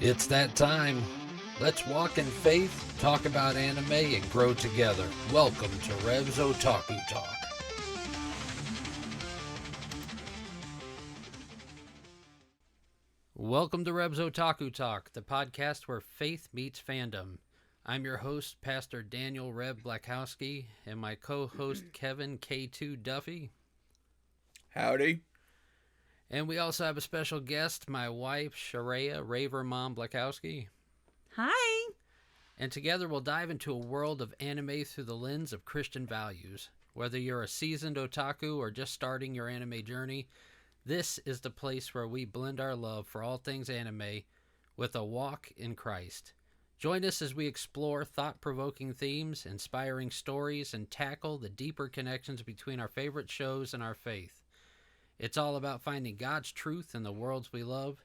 It's that time. Let's walk in faith, talk about anime, and grow together. Welcome to Rev's Otaku Talk. Welcome to Rev's Otaku Talk, the podcast where faith meets fandom. I'm your host, Pastor Daniel Reb Blakowski, and my co-host, Kevin K2 Duffy. Howdy. And we also have a special guest, my wife, Sharia Raver Mom Blakowski. Hi. And together we'll dive into a world of anime through the lens of Christian values. Whether you're a seasoned otaku or just starting your anime journey, this is the place where we blend our love for all things anime with a walk in Christ. Join us as we explore thought-provoking themes, inspiring stories, and tackle the deeper connections between our favorite shows and our faith. It's all about finding God's truth in the worlds we love.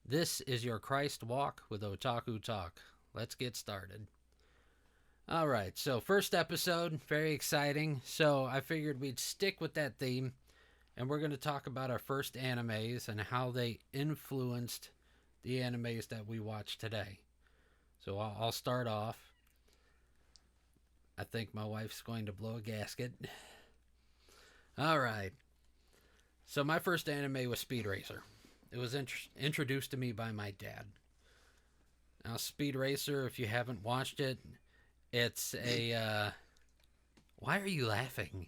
This is your Christ Walk with Otaku Talk. Let's get started. All right, so first episode, very exciting. So I figured we'd stick with that theme, and we're going to talk about our first animes and how they influenced the animes that we watch today. So I'll start off. I think my wife's going to blow a gasket. All right. So my first anime was Speed Racer. It was introduced to me by my dad. Now, Speed Racer, if you haven't watched it, it's a... Why are you laughing?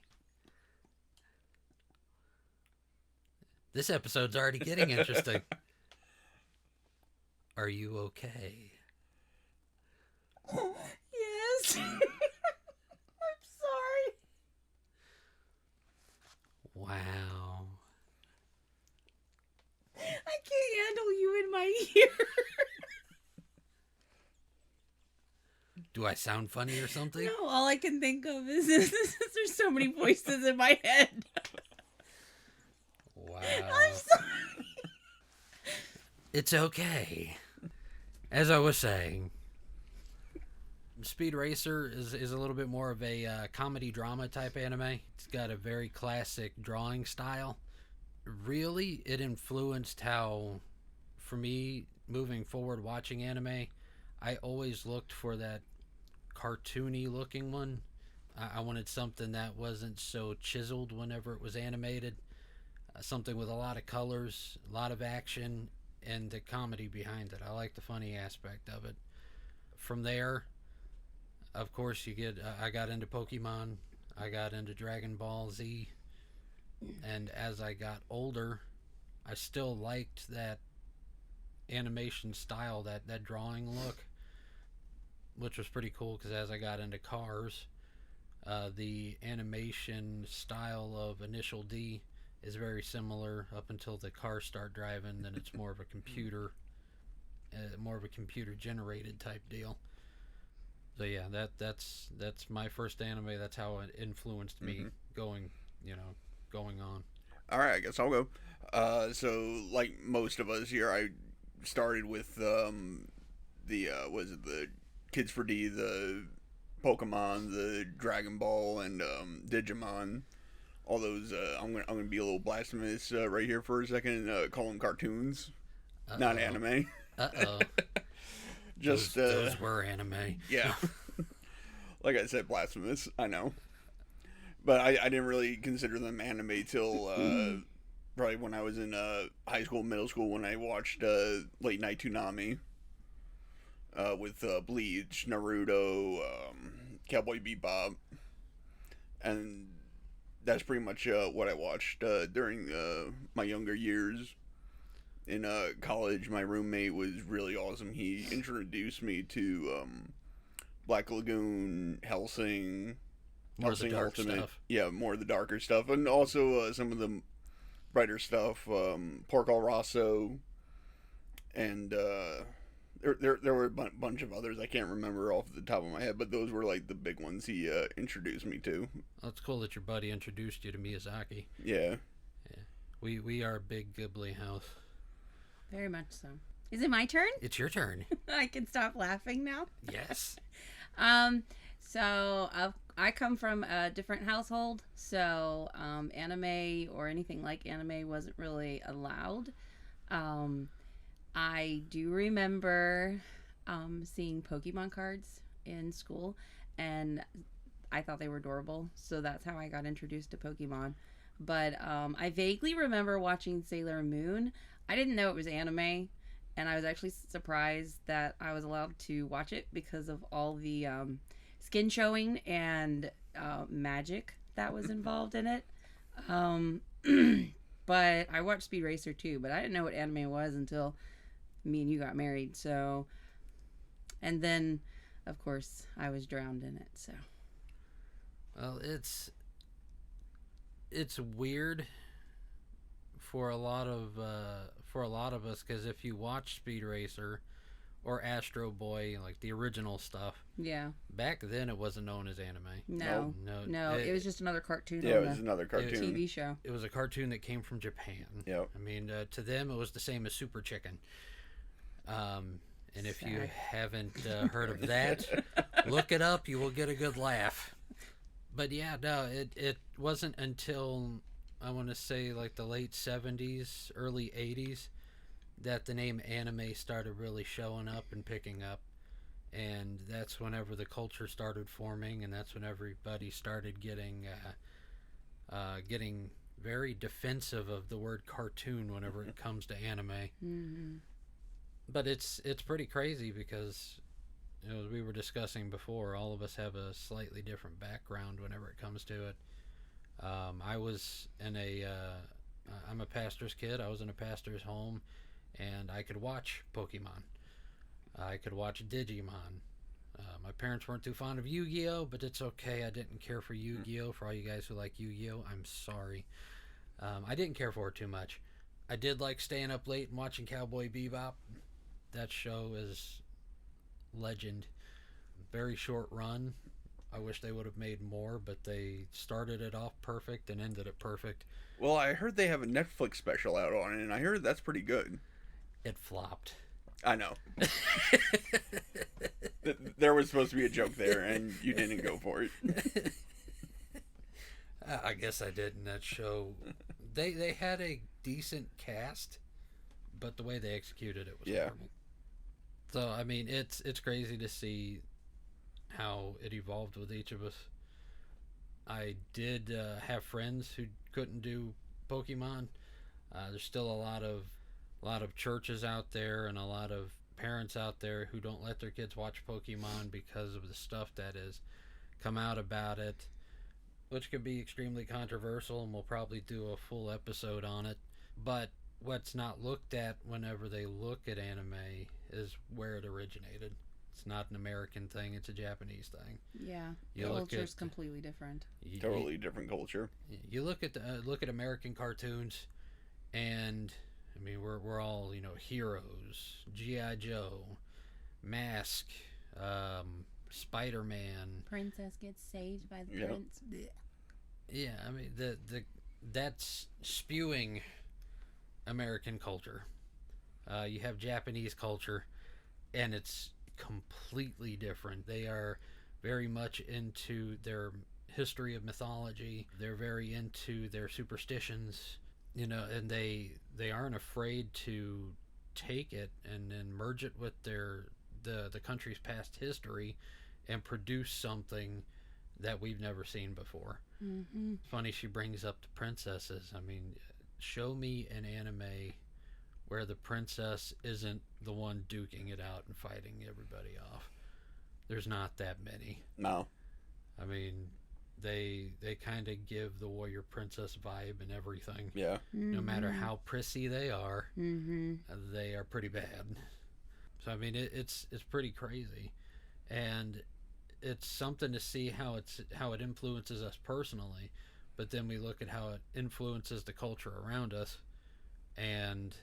This episode's already getting interesting. Are you okay? Yes. I'm sorry. Wow. I can't handle you in my ear. Do I sound funny or something? No, all I can think of is there's so many voices in my head. Wow. I'm sorry. It's okay. As I was saying, Speed Racer is a little bit more of a comedy drama type anime. It's got a very classic drawing style. Really, it influenced how, for me, moving forward watching anime, I always looked for that cartoony looking one. I wanted something that wasn't so chiseled whenever it was animated. Something with a lot of colors, a lot of action, and the comedy behind it. I like the funny aspect of it. From there, of course, I got into Pokemon. I got into Dragon Ball Z. And as I got older, I still liked that animation style, that drawing look, which was pretty cool because as I got into cars, the animation style of Initial D is very similar up until the cars start driving. Then it's more of a computer generated type deal. So yeah, that's my first anime. That's how it influenced me going on. All right, I guess I'll go. So like most of us here, I started with the Kids for D, the Pokemon, the Dragon Ball, and Digimon. All those. I'm gonna be a little blasphemous right here for a second. Call them cartoons, not anime. Just those were anime. Yeah. Like I said, blasphemous. I know. But I didn't really consider them anime till probably when I was in high school, middle school, when I watched Late Night Toonami with Bleach, Naruto, Cowboy Bebop, and that's pretty much what I watched during my younger years. In college, my roommate was really awesome. He introduced me to Black Lagoon, Hellsing. More of the dark stuff. Yeah, more of the darker stuff. And also some of the brighter stuff. Porco Rosso. And there were a bunch of others I can't remember off the top of my head, but those were like the big ones he introduced me to. Well, it's cool that your buddy introduced you to Miyazaki. Yeah. We are a big Ghibli house. Very much so. Is it my turn? It's your turn. I can stop laughing now? Yes. So I come from a different household, so anime or anything like anime wasn't really allowed. I do remember seeing Pokemon cards in school, and I thought they were adorable. So that's how I got introduced to Pokemon. But I vaguely remember watching Sailor Moon. I didn't know it was anime, and I was actually surprised that I was allowed to watch it because of all the skin showing and magic that was involved in it. Um, but I watched Speed Racer too, but I didn't know what anime was until me and you got married. So, and then, of course, I was drowned in it. So, Well, it's weird for a lot of us because if you watch Speed Racer or Astro Boy, like the original stuff, yeah. back then it wasn't known as anime. No. No, No, it was just another cartoon Yeah, on it was the another cartoon. TV show. It was a cartoon that came from Japan. Yep. I mean, to them, it was the same as Super Chicken. And if you Sad. haven't heard of that, look it up. You will get a good laugh. But yeah, no, it wasn't until I want to say like the late 70s, early 80s that the name anime started really showing up and picking up. And that's whenever the culture started forming, and that's when everybody started getting very defensive of the word cartoon whenever it comes to anime. Mm-hmm. But it's pretty crazy because, you know, as we were discussing before, all of us have a slightly different background whenever it comes to it. I was in I'm a pastor's kid. I was in a pastor's home, and I could watch Pokemon. I could watch Digimon. My parents weren't too fond of Yu-Gi-Oh, but it's okay. I didn't care for Yu-Gi-Oh. For all you guys who like Yu-Gi-Oh, I'm sorry. I didn't care for it too much. I did like staying up late and watching Cowboy Bebop. That show is legend. Very short run. I wish they would have made more, but they started it off perfect and ended it perfect. Well, I heard they have a Netflix special out on it, and I heard that's pretty good. It flopped. I know. There was supposed to be a joke there, and you didn't go for it. I guess I did in that show. They had a decent cast, but the way they executed it was horrible. So I mean, it's crazy to see how it evolved with each of us. I did have friends who couldn't do Pokemon. There's still a lot of churches out there and a lot of parents out there who don't let their kids watch Pokemon because of the stuff that has come out about it, which could be extremely controversial, and we'll probably do a full episode on it. But what's not looked at whenever they look at anime is where it originated. It's not an American thing, it's a Japanese thing. Yeah, You the look culture's at- completely different. Totally different culture. You look at American cartoons, and I mean we're all, you know, heroes, G.I. Joe, Mask, Spider-Man. Princess gets saved by the Yep. prince. Blech. Yeah, I mean that's spewing American culture. You have Japanese culture, and it's completely different. They are very much into their history of mythology. They're very into their superstitions, you know, and they aren't afraid to take it and then merge it with the country's past history and produce something that we've never seen before. Mm-hmm. Funny she brings up the princesses. I mean, show me an anime where the princess isn't the one duking it out and fighting everybody off. There's not that many. No. I mean, they kind of give the warrior princess vibe and everything. Yeah. No matter how prissy they are, Mm-hmm. they are pretty bad. So I mean, it's pretty crazy, and it's something to see how it influences us personally, but then we look at how it influences the culture around us, and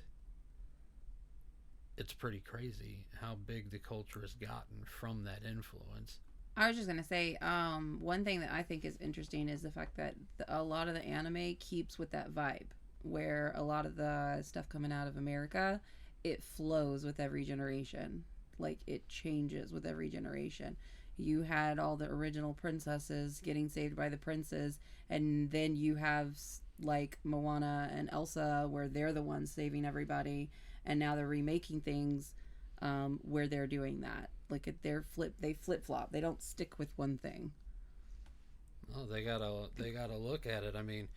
it's pretty crazy how big the culture has gotten from that influence. I was just gonna say, one thing that I think is interesting is the fact that a lot of the anime keeps with that vibe, where a lot of the stuff coming out of America, it flows with every generation. Like, it changes with every generation. You had all the original princesses getting saved by the princes, and then you have like Moana and Elsa, where they're the ones saving everybody, and now they're remaking things where they're doing that. Like they flip flop. They don't stick with one thing. Oh, they gotta look at it. I mean,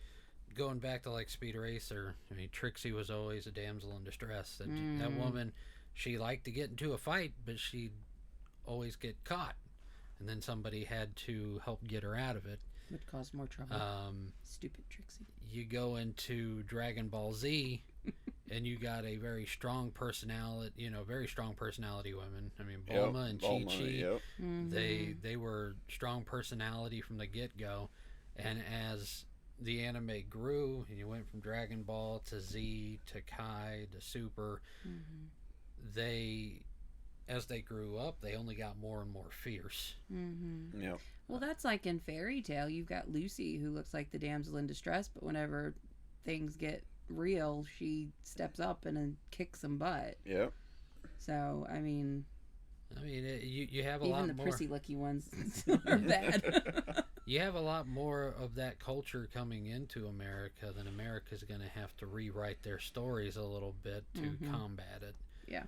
going back to like Speed Racer, I mean, Trixie was always a damsel in distress. That woman, she liked to get into a fight, but she'd always get caught, and then somebody had to help get her out of it. Would cause more trouble. Stupid Trixie. You go into Dragon Ball Z, and you got a very strong personality, very strong personality women. I mean, Bulma and Chi-Chi, they were strong personality from the get-go, and as the anime grew, and you went from Dragon Ball to Z to Kai to Super, as they grew up, they only got more and more fierce. Yeah. Well, that's like in Fairy Tale. You've got Lucy, who looks like the damsel in distress, but whenever things get real, she steps up and then kicks some butt. Yeah. So, I mean, you have a even lot the more. prissy lucky ones are bad. You have a lot more of that culture coming into America, then America's going to have to rewrite their stories a little bit to combat it. Yeah.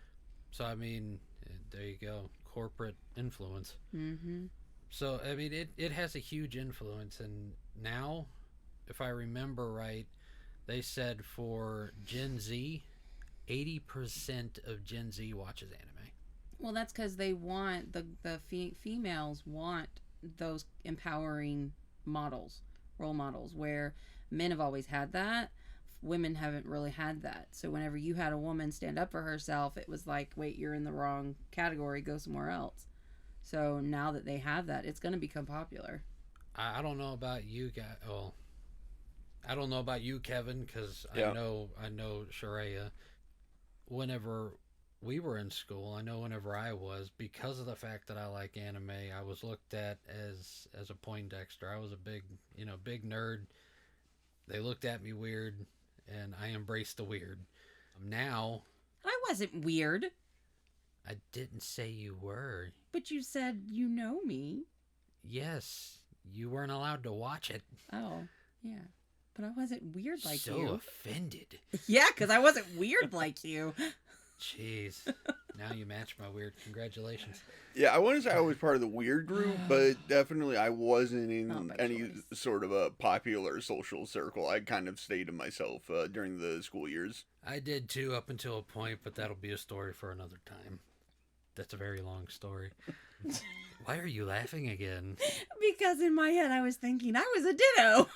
So, I mean, there you go. Corporate influence. So, I mean, it has a huge influence. And now, if I remember right, they said for Gen Z, 80% of Gen Z watches anime. Well, that's because they want, the females want those empowering models, role models, where men have always had that. Women haven't really had that. So whenever you had a woman stand up for herself, it was like, wait, you're in the wrong category, go somewhere else. So now that they have that, it's going to become popular. I don't know about you guys. Well, I don't know about you, Kevin, because Yeah. I know Sharia. Whenever we were in school, I know whenever I was, because of the fact that I like anime, I was looked at as a Poindexter. I was a big nerd. They looked at me weird, and I embraced the weird. Now, I wasn't weird, I didn't say you were. but you said you know me. Yes, you weren't allowed to watch it. Oh, yeah. But I wasn't weird like so you. offended. Yeah, because I wasn't weird like you. Jeez. Now you match my weird. Congratulations. Yeah, I wouldn't say I was part of the weird group, but definitely I wasn't Not in by any choice. sort of a popular social circle. I kind of stayed to myself during the school years. I did too up until a point, but that'll be a story for another time. That's a very long story. Why are you laughing again? Because in my head I was thinking I was a ditto.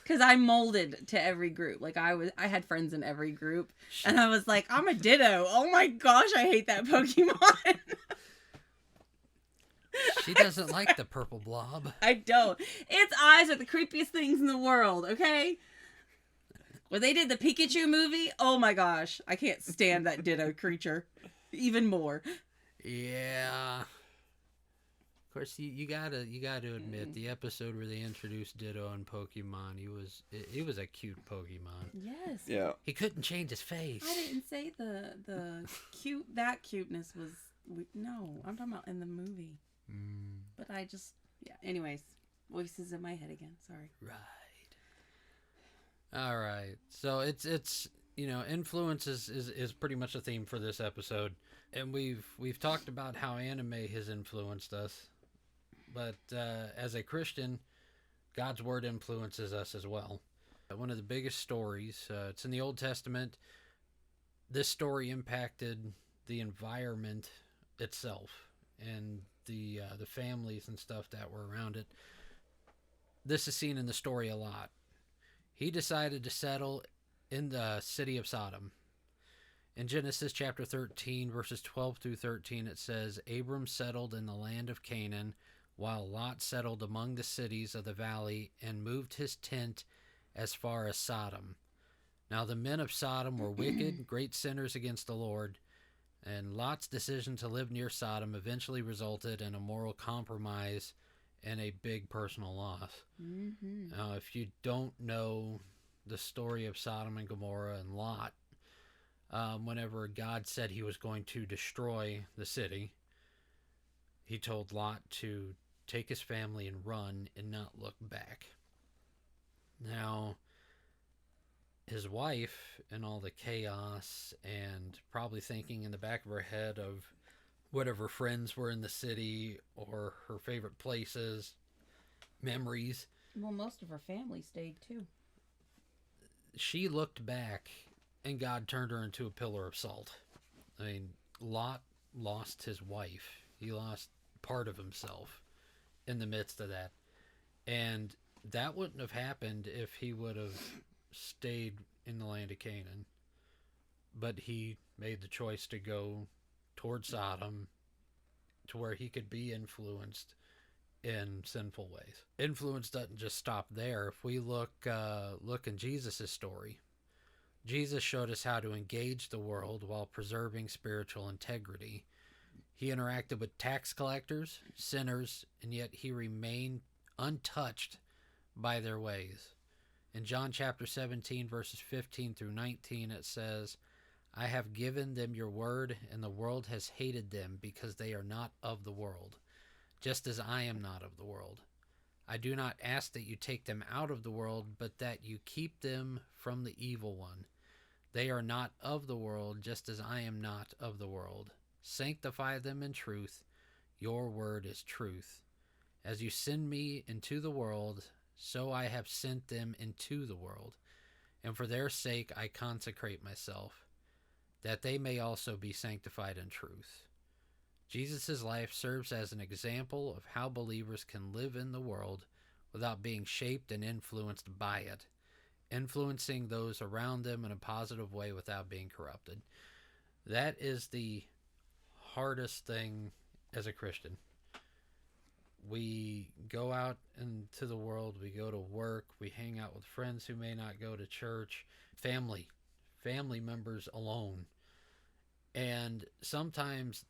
Because I molded to every group. Like I had friends in every group, and I was like, I'm a ditto. Oh my gosh, I hate that Pokemon. She doesn't like the purple blob. I don't. Its eyes are the creepiest things in the world. Okay. When they did the Pikachu movie, oh my gosh, I can't stand that ditto creature, even more. Yeah. Of course, you gotta admit the episode where they introduced Ditto and Pokemon, he was a cute Pokemon. Yes. Yeah. He couldn't change his face. I didn't say the cute. That cuteness was no. I'm talking about in the movie. But I just Anyways, voices in my head again. Sorry. Right. All right. So it's influence is pretty much a theme for this episode, and we've talked about how anime has influenced us, but as a Christian, God's word influences us as well. One of the biggest stories, it's in the Old Testament. This story impacted the environment itself and the families and stuff that were around it. This is seen in the story a lot. He decided to settle in the city of Sodom. In Genesis chapter 13, verses 12 through 13, it says, Abram settled in the land of Canaan, while Lot settled among the cities of the valley and moved his tent as far as Sodom. Now the men of Sodom were wicked, great sinners against the Lord, and Lot's decision to live near Sodom eventually resulted in a moral compromise and a big personal loss. Now, if you don't know the story of Sodom and Gomorrah and Lot, whenever God said he was going to destroy the city, he told Lot to take his family and run and not look back. Now, his wife, and all the chaos, and probably thinking in the back of her head of whatever friends were in the city or her favorite places, memories, Well, most of her family stayed too. she looked back and God turned her into a pillar of salt. I mean, Lot lost his wife, he lost part of himself in the midst of that. And that wouldn't have happened if he would have stayed in the land of Canaan. But he made the choice to go toward Sodom to where he could be influenced in sinful ways. Influence doesn't just stop there. If we look in Jesus' story, Jesus showed us how to engage the world while preserving spiritual integrity. He interacted with tax collectors, sinners, and yet he remained untouched by their ways. In John chapter 17, verses 15 through 19, it says, I have given them your word, and the world has hated them because they are not of the world, just as I am not of the world. I do not ask that you take them out of the world, but that you keep them from the evil one. They are not of the world, just as I am not of the world. Sanctify them in truth. Your word is truth. As you send me into the world, so I have sent them into the world. And for their sake I consecrate myself, that they may also be sanctified in truth. Jesus' life serves as an example of how believers can live in the world without being shaped and influenced by it, influencing those around them in a positive way without being corrupted. That is the hardest thing as a Christian. We go out into the world, we go to work, we hang out with friends who may not go to church, family members alone. And sometimes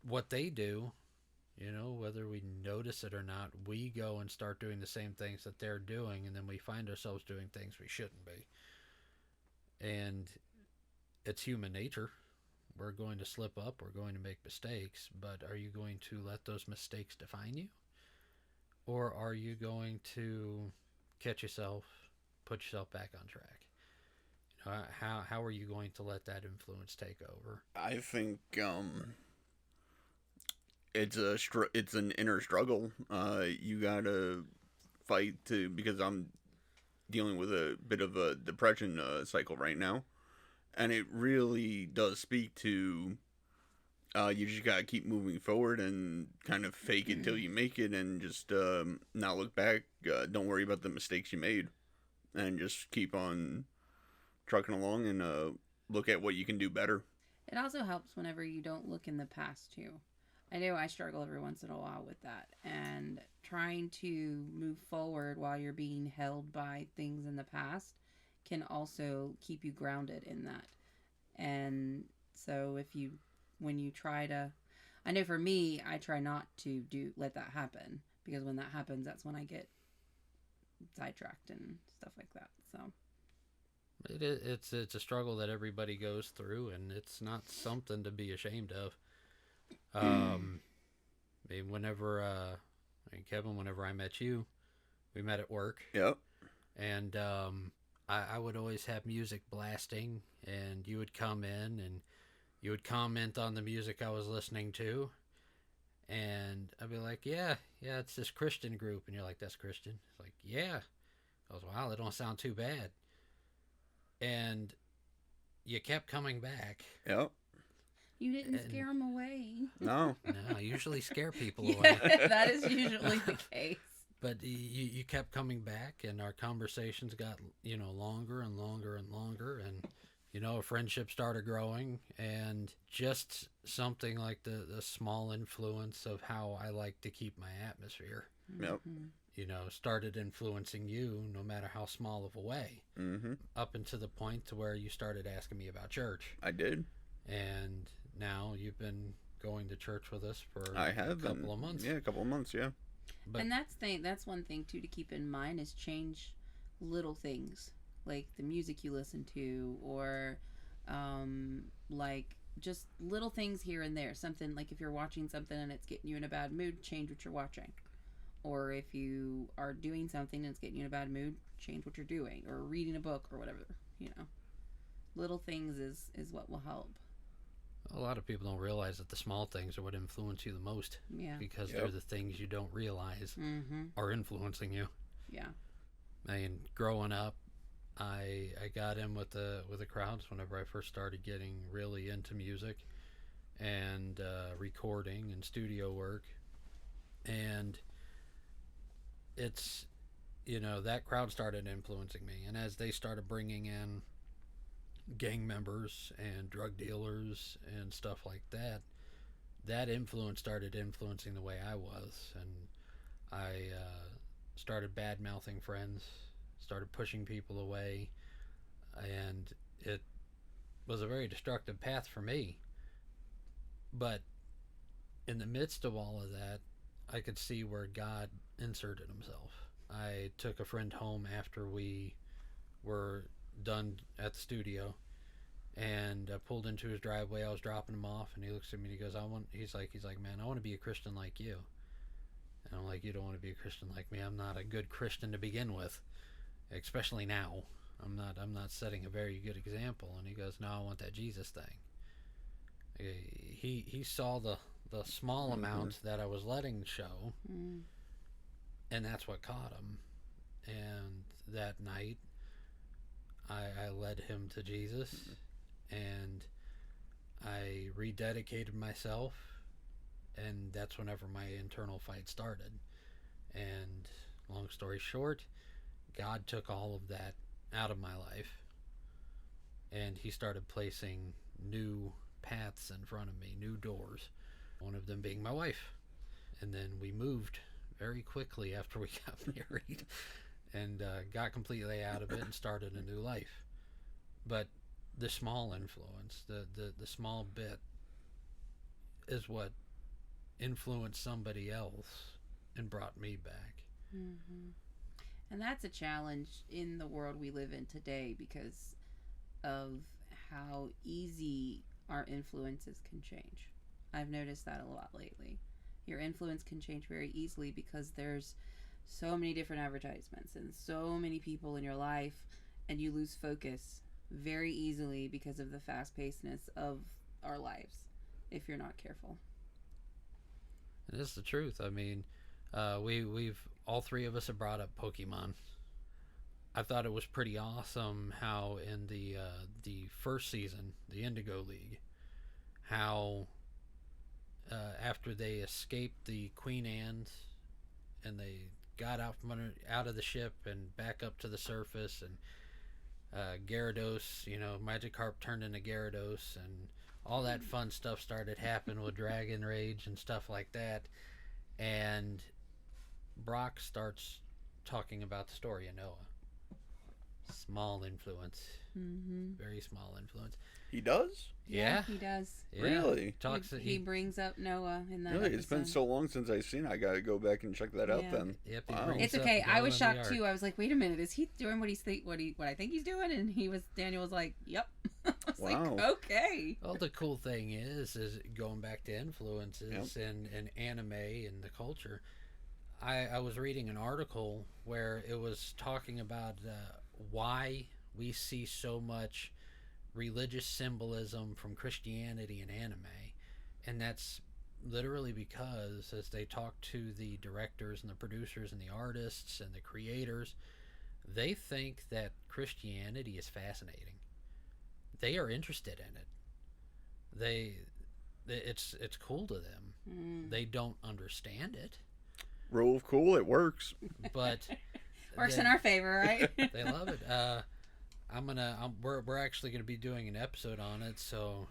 what they do, whether we notice it or not, we go and start doing the same things that they're doing, and then we find ourselves doing things we shouldn't be. And it's human nature. We're going to slip up, we're going to make mistakes, but are you going to let those mistakes define you? Or are you going to catch yourself, put yourself back on track? How are you going to let that influence take over? I think it's an inner struggle. You gotta fight because I'm dealing with a bit of a depression cycle right now, and it really does speak to you just gotta keep moving forward and kind of fake it till you make it, and just not look back. Don't worry about the mistakes you made, and just keep on trucking along and look at what you can do better. It also helps whenever you don't look in the past too. I know I struggle every once in a while with that, and trying to move forward while you're being held by things in the past can also keep you grounded in that. And so when you try to, I know for me, I try not to let that happen, because when that happens, that's when I get sidetracked and stuff like that. So it's a struggle that everybody goes through, and it's not something to be ashamed of. I mean, Kevin, whenever I met you, we met at work. Yep. And I would always have music blasting, and you would come in and you would comment on the music I was listening to, and I'd be like, yeah, it's this Christian group, and you're like, that's Christian? It's like, yeah. I was, wow, that don't sound too bad. And you kept coming back. Yep. you didn't scare them away. No. No, I usually scare people away. That is usually the case. But you kept coming back, and our conversations got, longer and longer and longer, and, a friendship started growing, and just something like the small influence of how I like to keep my atmosphere, Yep. Started influencing you, no matter how small of a way, up until the point to where you started asking me about church. I did. And now you've been going to church with us for a couple of months. Yeah, a couple of months, yeah. But, and that's one thing too to keep in mind, is change little things like the music you listen to, or like just little things here and there. Something like if you're watching something and it's getting you in a bad mood, change what you're watching. Or if you are doing something and it's getting you in a bad mood, change what you're doing, or reading a book or whatever. Little things is what will help. A lot of people don't realize that the small things are what influence you the most. Yeah. Because they're the things you don't realize are influencing you. Yeah. I mean, growing up, I got in with the crowds whenever I first started getting really into music and recording and studio work, and it's that crowd started influencing me, and as they started bringing in gang members and drug dealers and stuff like that, that influence started influencing the way I was, and I started bad mouthing friends, started pushing people away, and it was a very destructive path for me. But in the midst of all of that, I could see where God inserted himself. I took a friend home after we were done at the studio, and I pulled into his driveway. I was dropping him off, and he looks at me and he goes, he's like, man, I want to be a Christian like you. And I'm like, you don't want to be a Christian like me. I'm not a good Christian to begin with, especially now. I'm not setting a very good example. And he goes, no, I want that Jesus thing. He saw the small amount that I was letting show, and that's what caught him. And that night, I led him to Jesus, and I rededicated myself, and that's whenever my internal fight started. And long story short, God took all of that out of my life, and he started placing new paths in front of me, new doors, one of them being my wife. And then we moved very quickly after we got married, and got completely out of it and started a new life. But the small influence, the small bit, is what influenced somebody else and brought me back. And that's a challenge in the world we live in today, because of how easy our influences can change. I've noticed that a lot lately. Your influence can change very easily because there's so many different advertisements and so many people in your life, and you lose focus very easily because of the fast-pacedness of our lives if you're not careful. And it's the truth. I mean, we've all three of us have brought up Pokemon. I thought it was pretty awesome how in the first season, the Indigo League, how after they escaped the Queen Anne's and they got out of the ship and back up to the surface, and Gyarados, Magikarp turned into Gyarados, and all that fun stuff started happening with Dragon Rage and stuff like that. And Brock starts talking about the story of Noah. Small influence. Very small influence. He does? Yeah. He does. Yeah. Really? He brings up Noah in that Really? episode. It's been so long since I've seen it. I gotta go back and check that out then. Yep, Wow. It's okay. I was shocked too. I was like, wait a minute, is he doing what I think he's doing? And Daniel was like, yep. I was like, okay. Well, the cool thing is going back to influences and anime and the culture. I was reading an article where it was talking about why we see so much religious symbolism from Christianity and anime, and that's literally because as they talk to the directors and the producers and the artists and the creators, they think that Christianity is fascinating. They are interested in it. It's cool to them. They don't understand it. Rule of cool, it works. But works in our favor, right? They love it. We're actually gonna be doing an episode on it, so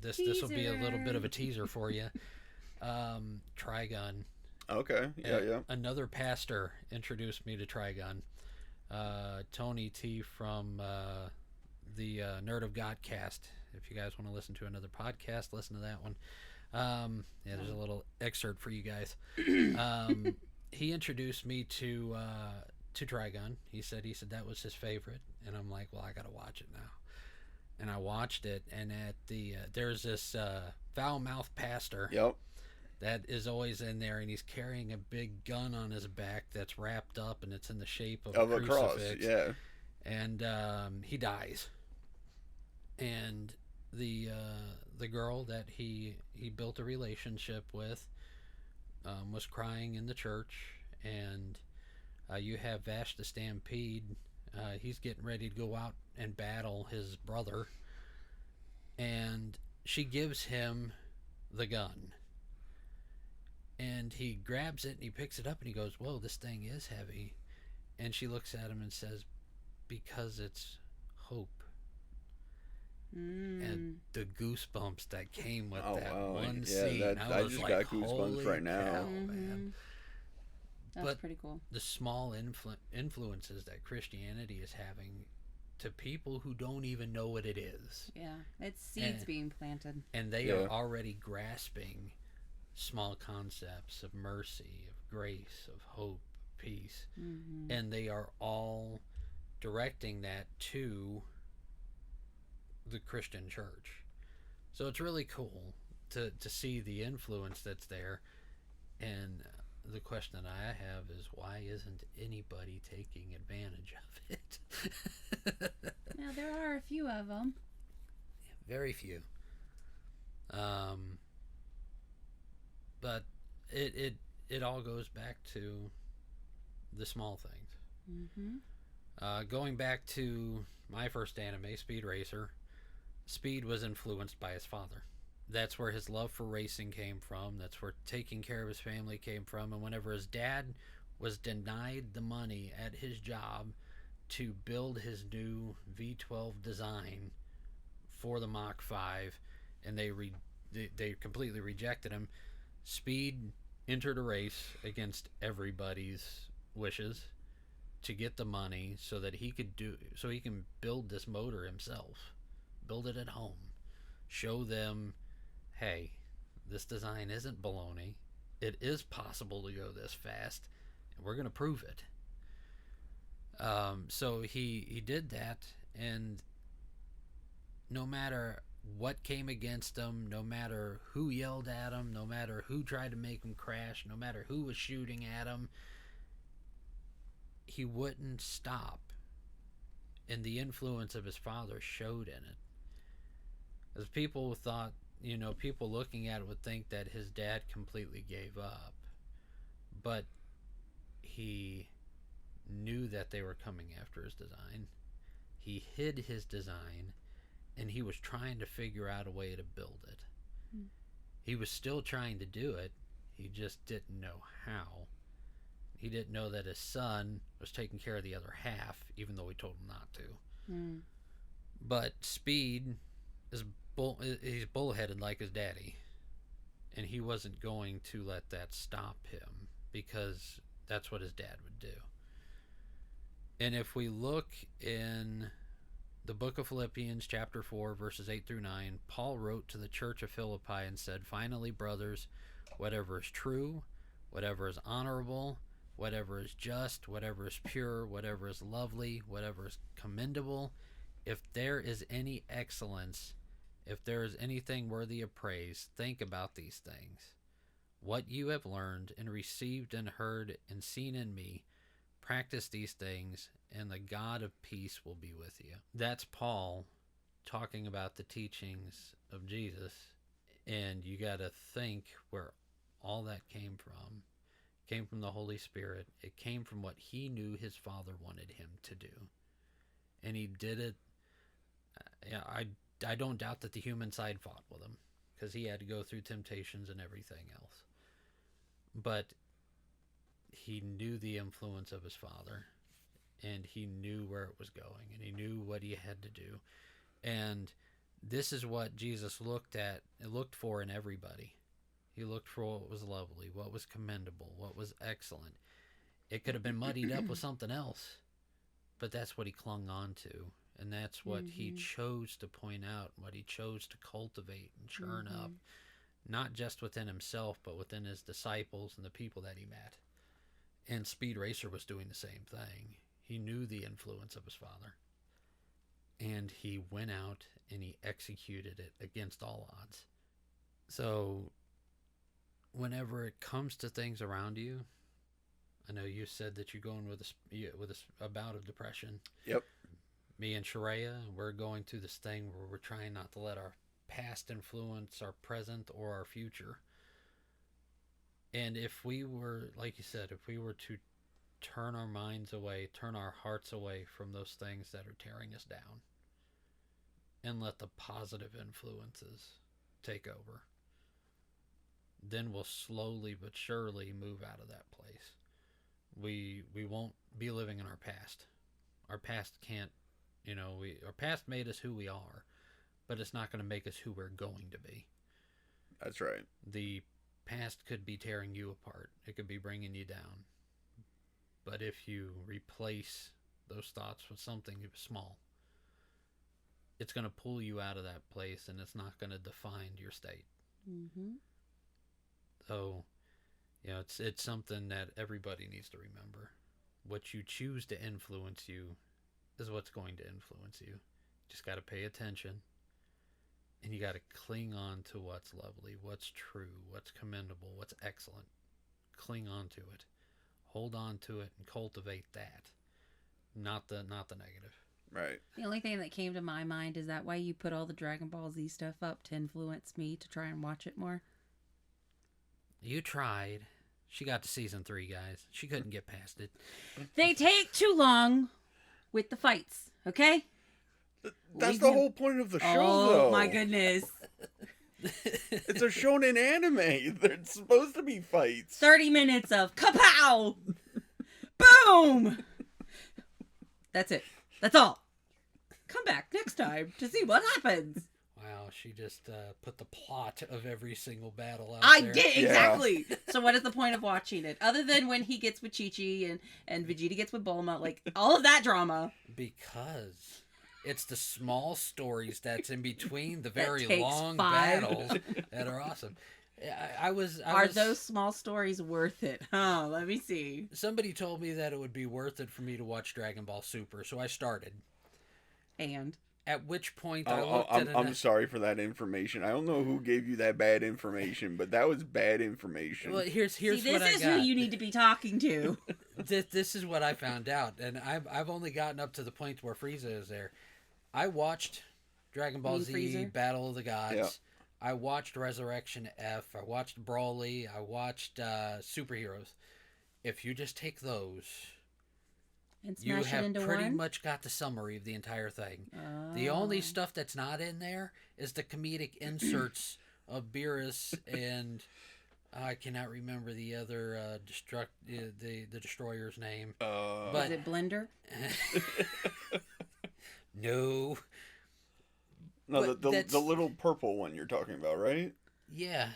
this will be a little bit of a teaser for you. Trigun. Okay. Yeah. Another pastor introduced me to Trigun. Tony T from the Nerd of God cast. If you guys want to listen to another podcast, listen to that one. There's a little excerpt for you guys. He introduced me to Trigun. He said that was his favorite, and I'm like, well, I gotta watch it now. And I watched it, and at the there's this foul-mouthed pastor that is always in there, and he's carrying a big gun on his back that's wrapped up, and it's in the shape of a cross, crucifix. yeah. And he dies, and the girl that he built a relationship with was crying in the church, and you have Vash the Stampede. He's getting ready to go out and battle his brother, and she gives him the gun. And he grabs it and he picks it up and he goes, "Whoa, this thing is heavy." And she looks at him and says, "Because it's hope." And the goosebumps that came with one scene, I was just like, got goosebumps right now. Cow, man. That's pretty cool. The small influences that Christianity is having to people who don't even know what it is. Yeah, it's seeds being planted. And they are already grasping small concepts of mercy, of grace, of hope, peace. And they are all directing that to the Christian church. So it's really cool to see the influence that's there. And the question that I have is, why isn't anybody taking advantage of it? Now, there are a few of them. Very few. But it all goes back to the small things. Going back to my first anime, Speed Racer, Speed was influenced by his father. That's where his love for racing came from. That's where taking care of his family came from. And whenever his dad was denied the money at his job to build his new V12 design for the Mach 5, and they completely rejected him, Speed entered a race against everybody's wishes to get the money so that he can build this motor himself, build it at home, show them, hey, this design isn't baloney. It is possible to go this fast, and we're going to prove it. So he did that, and no matter what came against him, no matter who yelled at him, no matter who tried to make him crash, no matter who was shooting at him, he wouldn't stop. And the influence of his father showed in it. As people thought, people looking at it would think that his dad completely gave up. But he knew that they were coming after his design. He hid his design, and he was trying to figure out a way to build it. He was still trying to do it. He just didn't know how. He didn't know that his son was taking care of the other half, even though he told him not to. But Speed is he's bullheaded like his daddy, and he wasn't going to let that stop him, because that's what his dad would do. And if we look in the book of Philippians chapter 4 verses 8 through 9, Paul wrote to the church of Philippi and said, "Finally, brothers, whatever is true, whatever is honorable, whatever is just, whatever is pure, whatever is lovely, whatever is commendable, if there is any excellence, if there is anything worthy of praise, think about these things. What you have learned and received and heard and seen in me, practice these things, and the God of peace will be with you." That's Paul talking about the teachings of Jesus. And you got to think where all that came from. It came from the Holy Spirit. It came from what he knew his Father wanted him to do. And he did it. I don't doubt that the human side fought with him, because he had to go through temptations and everything else. But he knew the influence of his Father, and he knew where it was going, and he knew what he had to do. And this is what Jesus looked for in everybody. He looked for what was lovely, what was commendable, what was excellent. It could have been muddied up with something else, but that's what he clung on to. And that's what he chose to point out, what he chose to cultivate and churn up, not just within himself, but within his disciples and the people that he met. And Speed Racer was doing the same thing. He knew the influence of his Father, and he went out and he executed it against all odds. So whenever it comes to things around you, I know you said that you're going with a bout of depression. Yep. Me and Sharia, we're going through this thing where we're trying not to let our past influence our present or our future. And if we were, like you said, if we were to turn our minds away, turn our hearts away from those things that are tearing us down, and let the positive influences take over, then we'll slowly but surely move out of that place. We won't be living in our past. Our past can't, our past made us who we are, but it's not going to make us who we're going to be. That's right. The past could be tearing you apart. It could be bringing you down. But if you replace those thoughts with something small, it's going to pull you out of that place, and it's not going to define your state. Mm-hmm. So, it's something that everybody needs to remember. What you choose to influence you is what's going to influence you. Just got to pay attention, and you got to cling on to what's lovely, what's true, what's commendable, what's excellent. Cling on to it. Hold on to it and cultivate that. Not the negative. Right. The only thing that came to my mind is that why you put all the Dragon Ball Z stuff up to influence me to try and watch it more. You tried. She got to season 3, guys. She couldn't get past it. They take too long with the fights, okay? That's the whole point of the show, though. Oh, my goodness. It's a shonen anime. There's supposed to be fights. 30 minutes of kapow! Boom! That's it. That's all. Come back next time to see what happens. Wow, she just put the plot of every single battle out I there. did, exactly. Yeah. So what is the point of watching it? Other than when he gets with Chi-Chi and Vegeta gets with Bulma, like, all of that drama. Because it's the small stories that's in between the That very takes long 5. battles that are awesome. Are those small stories worth it? Huh, let me see. Somebody told me that it would be worth it for me to watch Dragon Ball Super, so I started. And? At which point I looked at it. I'm sorry for that information. I don't know who gave you that bad information, but that was bad information. Well, here's see, what I got. This is who you need to be talking to. This is what I found out, and I've only gotten up to the point where Frieza is there. I watched Dragon Ball Z Freezer? Battle of the Gods. Yeah. I watched Resurrection F. I watched Broly. I watched Superheroes. If you just take those, And you smash it have into pretty one? much got the summary of the entire thing. Oh. The only stuff that's not in there is the comedic inserts of Beerus and I cannot remember the other the destroyer's name. Is it Blender? No. No, But the little purple one you're talking about, right? Yeah.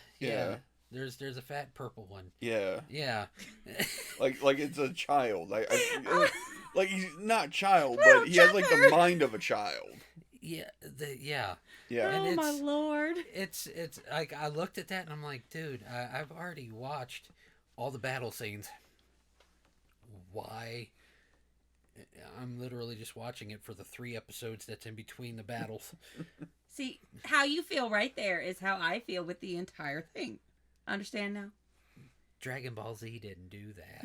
There's a fat purple one. Yeah. Yeah. like it's a child. Like he's not child, but he has like the mind of a child. Yeah. Yeah. Oh my lord. It's like I looked at that and I'm like, dude, I've already watched all the battle scenes. Why? I'm literally just watching it for the 3 episodes that's in between the battles. See, how you feel right there is how I feel with the entire thing. Understand now? Dragon Ball Z didn't do that.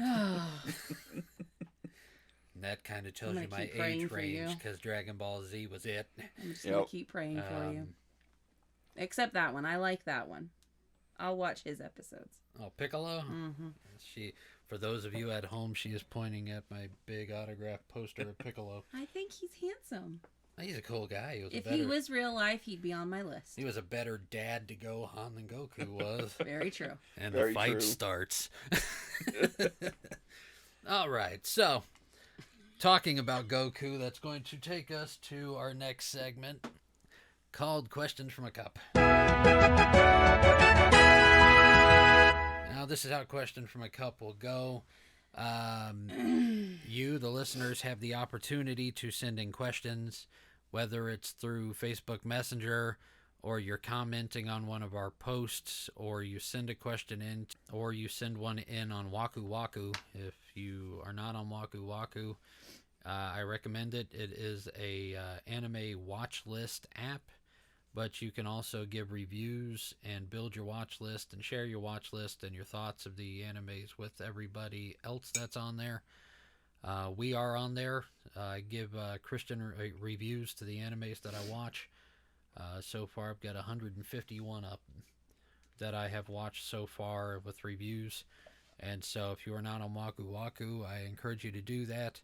And that kind of tells you my age range, because Dragon Ball Z was it. I'm just going to keep praying for you. Except that one. I like that one. I'll watch his episodes. Oh, Piccolo? Mm-hmm. For those of you at home, she is pointing at my big autograph poster of Piccolo. I think he's handsome. He's a cool guy. If he was real life, he'd be on my list. He was a better dad to Gohan than Goku was. Very true. And Very the fight true. starts. All right, so talking about Goku, that's going to take us to our next segment called Questions from a Cup. Now, this is how Question from a Cup will go. You, the listeners, have the opportunity to send in questions, whether it's through Facebook Messenger, or you're commenting on one of our posts, or you send a question in, or you send one in on Waku Waku. If you are not on Waku Waku, I recommend it. It is a anime watch list app but you can also give reviews and build your watch list and share your watch list and your thoughts of the animes with everybody else that's on there. We are on there. I give Christian reviews to the animes that I watch. So far, I've got 151 up that I have watched so far with reviews. And so, if you are not on Waku Waku, I encourage you to do that.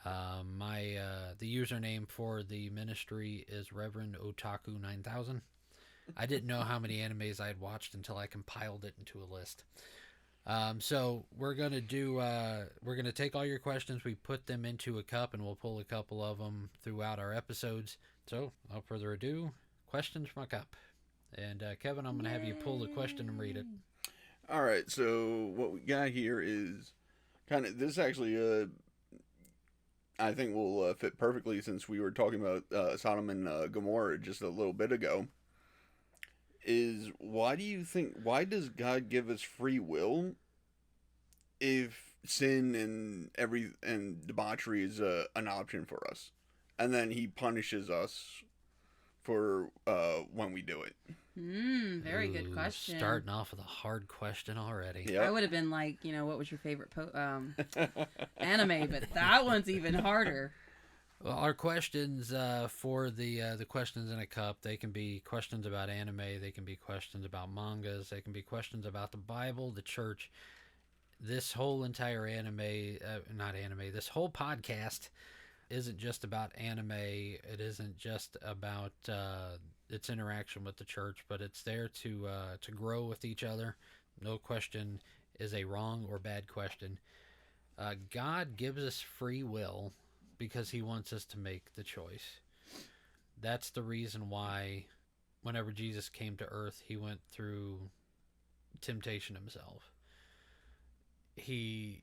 The username for the ministry is Reverend Otaku 9000. I didn't know how many animes I had watched until I compiled it into a list. So we're gonna take all your questions, we put them into a cup, and we'll pull a couple of them throughout our episodes. So, without further ado, questions from a cup. And Kevin, I'm gonna have you pull the question and read it. All right. So what we got here is kind of this actually. I think will fit perfectly since we were talking about Sodom and Gomorrah just a little bit ago. Is why does God give us free will if sin and debauchery is an option for us, and then He punishes us for when we do it? Very good question. Starting off with a hard question already. Yep. I would have been like, what was your favorite anime? But that one's even harder. Well, our questions for the questions in a cup, they can be questions about anime, they can be questions about mangas, they can be questions about the Bible, the church. This whole entire this whole podcast isn't just about anime. It isn't just about its interaction with the church, but it's there to grow with each other. No question is a wrong or bad question. God gives us free will because He wants us to make the choice. That's the reason why whenever Jesus came to earth, He went through temptation Himself. He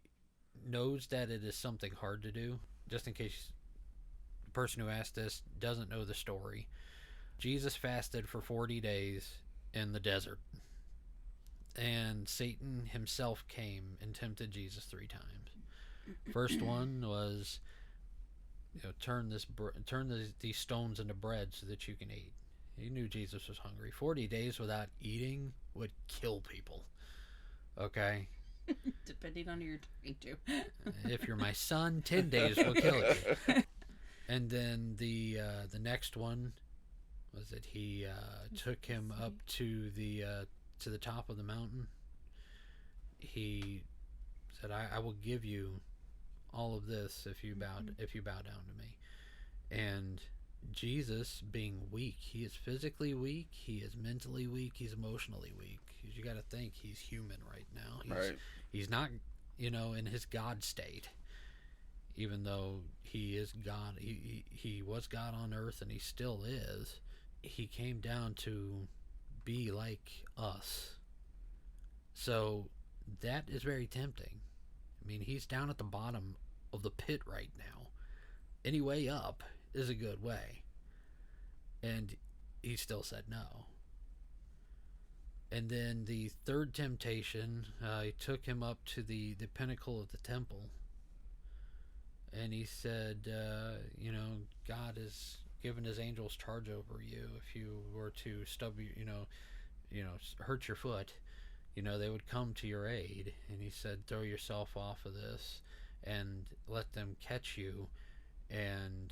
knows that it is something hard to do. Just in case the person who asked this doesn't know the story, Jesus fasted for 40 days in the desert, and Satan himself came and tempted Jesus 3 times. First one was, turn these stones into bread so that you can eat. He knew Jesus was hungry. 40 days without eating would kill people. Okay? Depending on who you're talking to. If you're my son, 10 days will kill you. And then the next one was that he took him up to the top of the mountain. He said, I will give you all of this if you bow down to me. And Jesus, being weak, He is physically weak, He is mentally weak, He's emotionally weak. You got to think He's human right now. He's not, in His God state. Even though He is God, he was God on earth, and He still is. He came down to be like us. So that is very tempting. I mean, He's down at the bottom of the pit right now. Any way up is a good way. And He still said no. And then the third temptation, He took Him up to the pinnacle of the temple. And He said, God has given His angels charge over you. If you were to stub hurt your foot, they would come to your aid. And He said, throw yourself off of this and let them catch you. And,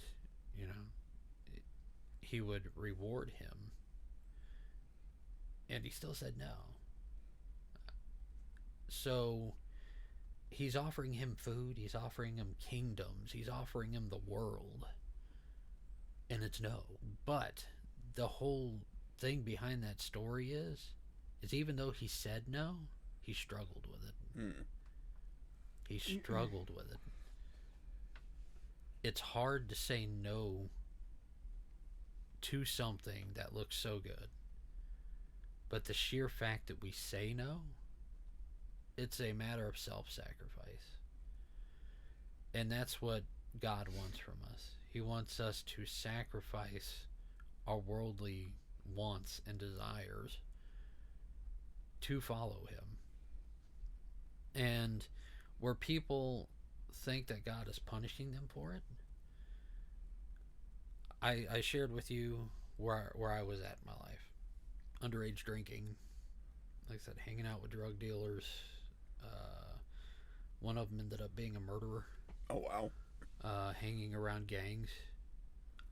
He would reward him. And He still said no. So He's offering him food, He's offering him kingdoms, He's offering him the world. And it's no. But the whole thing behind that story is even though He said no, He struggled with it. He struggled with it. It's hard to say no to something that looks so good. But the sheer fact that we say no, it's a matter of self-sacrifice. And that's what God wants from us. He wants us to sacrifice our worldly wants and desires to follow Him. And where people think that God is punishing them for it, I shared with you where I was at in my life. Underage drinking, like I said, hanging out with drug dealers. One of them ended up being a murderer. Oh, wow. Hanging around gangs.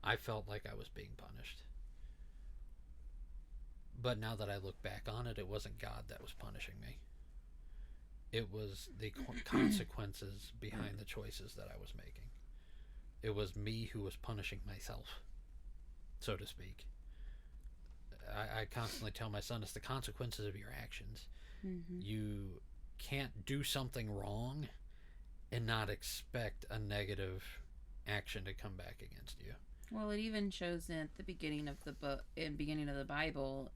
I felt like I was being punished. But now that I look back on it, it wasn't God that was punishing me. It was the consequences behind the choices that I was making. It was me who was punishing myself, so to speak. I constantly tell my son it's the consequences of your actions. Mm-hmm. You can't do something wrong and not expect a negative action to come back against you. Well, it even shows at the beginning of the book, in beginning of the Bible,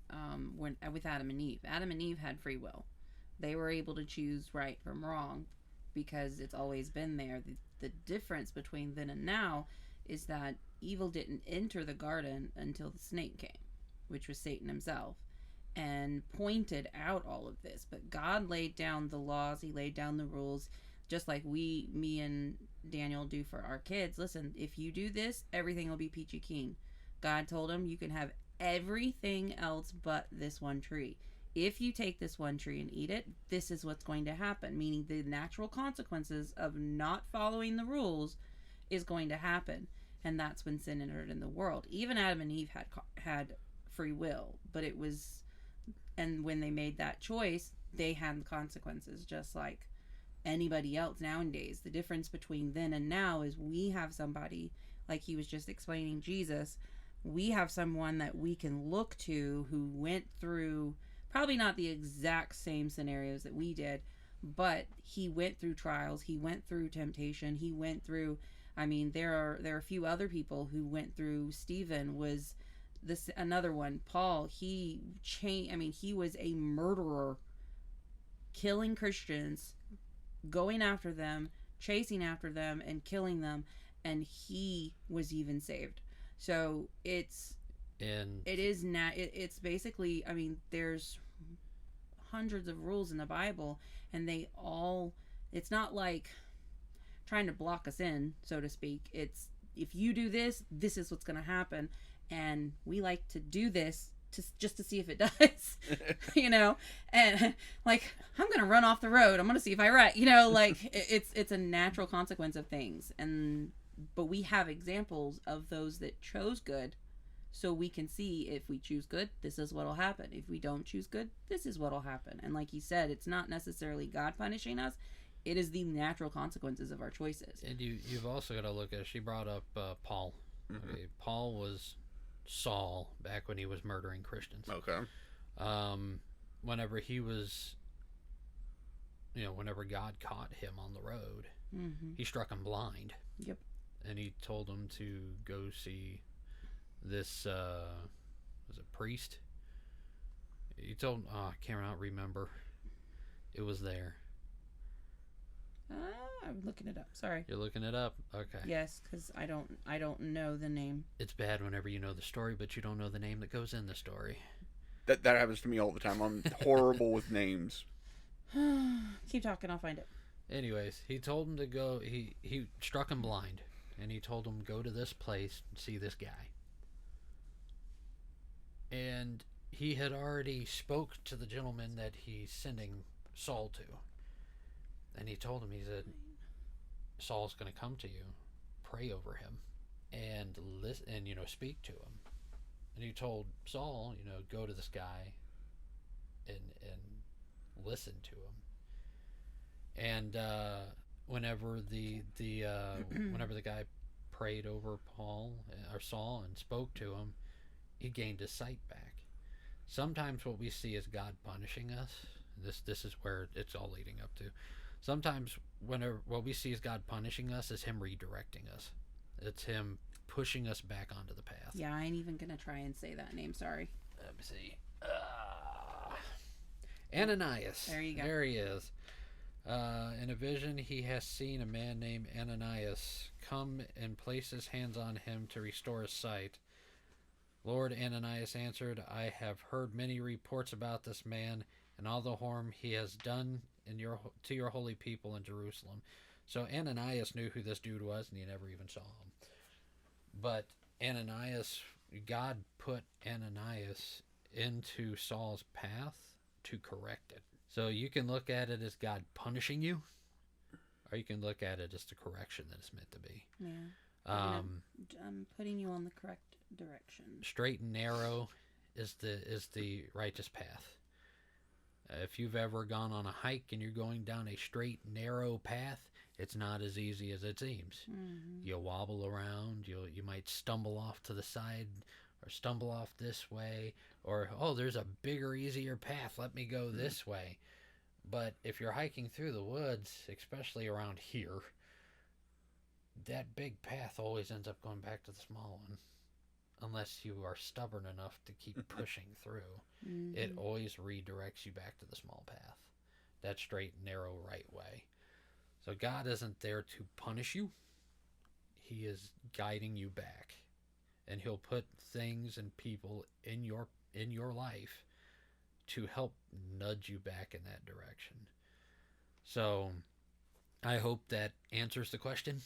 when with Adam and Eve. Adam and Eve had free will. They were able to choose right from wrong because it's always been there. The difference between then and now is that evil didn't enter the garden until the snake came, which was Satan himself, and pointed out all of this. But God laid down the laws. He laid down the rules, just like me and Daniel do for our kids. Listen, if you do this, everything will be peachy keen. God told him you can have everything else but this one tree. If you take this one tree and eat it, this is what's going to happen. Meaning the natural consequences of not following the rules is going to happen. And that's when sin entered in the world. Even Adam and Eve had free will, but it was, and when they made that choice, they had the consequences just like anybody else nowadays. The difference between then and now is we have somebody, like he was just explaining Jesus, we have someone that we can look to who went through probably not the exact same scenarios that we did, but he went through trials, he went through temptation, he went through, I mean, there are a few other people who went through. Stephen was this, another one. Paul, he was a murderer, killing Christians, going after them, chasing after them, and killing them, and he was even saved. So it's basically, I mean, there's hundreds of rules in the Bible, and it's not like trying to block us in, so to speak. It's, if you do this, this is what's going to happen, and we like to do this just to see if it does. And like, I'm gonna run off the road, I'm gonna see if I wreck, like it's a natural consequence of things. But we have examples of those that chose good, so we can see if we choose good, this is what'll happen. If we don't choose good, this is what'll happen. And like you said, it's not necessarily God punishing us, it is the natural consequences of our choices. And you've also got to look at, she brought up Paul. Mm-hmm. Okay, Paul was Saul back when he was murdering Christians. Okay. Whenever he was, whenever God caught him on the road, Mm-hmm. he struck him blind. Yep. And he told him to go see this, was it priest? He told him, I cannot remember. It was there. I'm looking it up. Sorry. You're looking it up? Okay. Yes, because I don't know the name. It's bad whenever you know the story, but you don't know the name that goes in the story. That happens to me all the time. I'm horrible with names. Keep talking, I'll find it. Anyways, he told him to go. He struck him blind, and he told him, go to this place and see this guy. And he had already spoke to the gentleman that he's sending Saul to. And he told him, he said, Saul's going to come to you, pray over him, and listen, and speak to him. And he told Saul, go to this guy and listen to him. And whenever the whenever the guy prayed over Paul or Saul and spoke to him, he gained his sight back. Sometimes what we see is God punishing us. This is where it's all leading up to. Sometimes what we see as God punishing us is him redirecting us. It's him pushing us back onto the path. Yeah, I ain't even going to try and say that name, sorry. Let me see. Ananias. There you go. There he is. In a vision, he has seen a man named Ananias come and place his hands on him to restore his sight. Lord, Ananias answered, I have heard many reports about this man and all the harm he has done to your holy people in Jerusalem. So Ananias knew who this dude was, and he never even saw him. But Ananias God put Ananias into Saul's path to correct it. So you can look at it as God punishing you, or you can look at it as the correction that it's meant to be. Yeah. I'm putting you on the correct direction. Straight and narrow is the righteous path. If you've ever gone on a hike and you're going down a straight, narrow path, it's not as easy as it seems. Mm-hmm. You'll wobble around. You might stumble off to the side or stumble off this way. Or, oh, there's a bigger, easier path. Let me go this way. But if you're hiking through the woods, especially around here, that big path always ends up going back to the small one. Unless you are stubborn enough to keep pushing through. Mm-hmm. It always redirects you back to the small path. That straight, narrow, right way. So God isn't there to punish you. He is guiding you back. And he'll put things and people in your life to help nudge you back in that direction. So I hope that answers the question.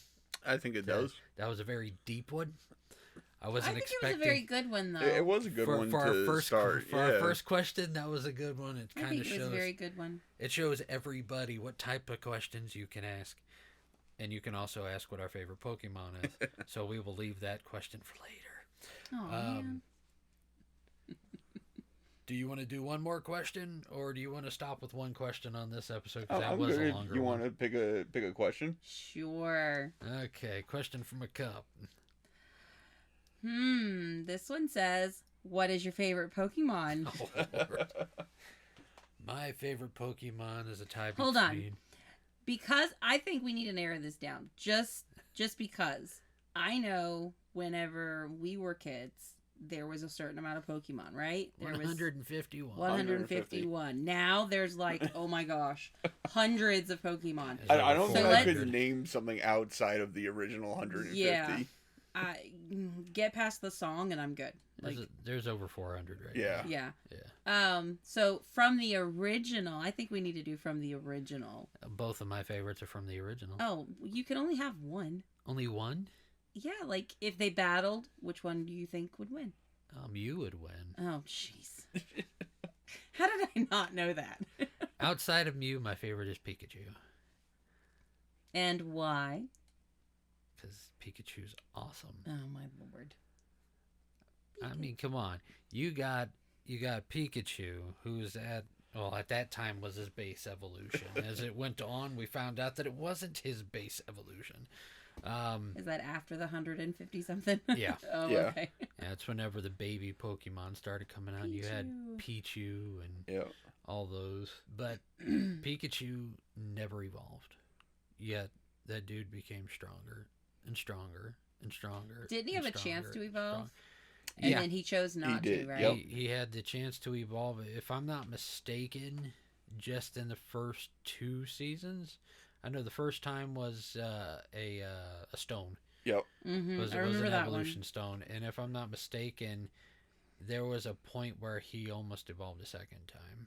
I think it does. That was a very deep one. I think expecting. it was a very good one, though. It was a good one for to our first, start. For our first question, that was a good one. It kind of shows. It was a very good one. It shows everybody what type of questions you can ask. And you can also ask what our favorite Pokemon is. So we will leave that question for later. Oh, man. Do you want to do one more question, or do you want to stop with one question on this episode? Oh, Because that I'm was good. a longer You one. want to pick a question? Sure. Okay, question from a cup. This one says, what is your favorite Pokemon? Oh, Lord. My favorite Pokemon is a type. Hold on. Because I think we need to narrow this down. Just because I know whenever we were kids, there was a certain amount of Pokemon, right? There 151. 151. Now there's like, oh my gosh, hundreds of Pokemon. I don't think I could 400. name something outside of the original 150. Yeah. I get past the song and I'm good. Like, There's over 400 right Yeah. yeah. Yeah. So from the original, I think we need to do from the original. Both of my favorites are from the original. Oh, you can only have one. Only one? Yeah, like if they battled, which one do you think would win? You would win. Oh, jeez. How did I not know that? Outside of Mew, my favorite is Pikachu. And why? Because Pikachu's awesome. Oh my lord. I mean, come on. You got Pikachu, who's at that time was his base evolution. As it went on, we found out that it wasn't his base evolution. Is that after the 150 something? Yeah. Oh, Yeah. okay. Yeah, it's whenever the baby Pokemon started coming out. You had Pichu and all those. But Pikachu never evolved. Yet that dude became stronger and stronger and stronger. Didn't he have a chance to evolve? And Yeah. then he chose not He did, to, right? yep. He had the chance to evolve. If I'm not mistaken, just in the first 2 seasons. I know the first time was a stone. Yep. Mm-hmm. Was I remember an that evolution stone. And if I'm not mistaken, there was a point where he almost evolved a second time.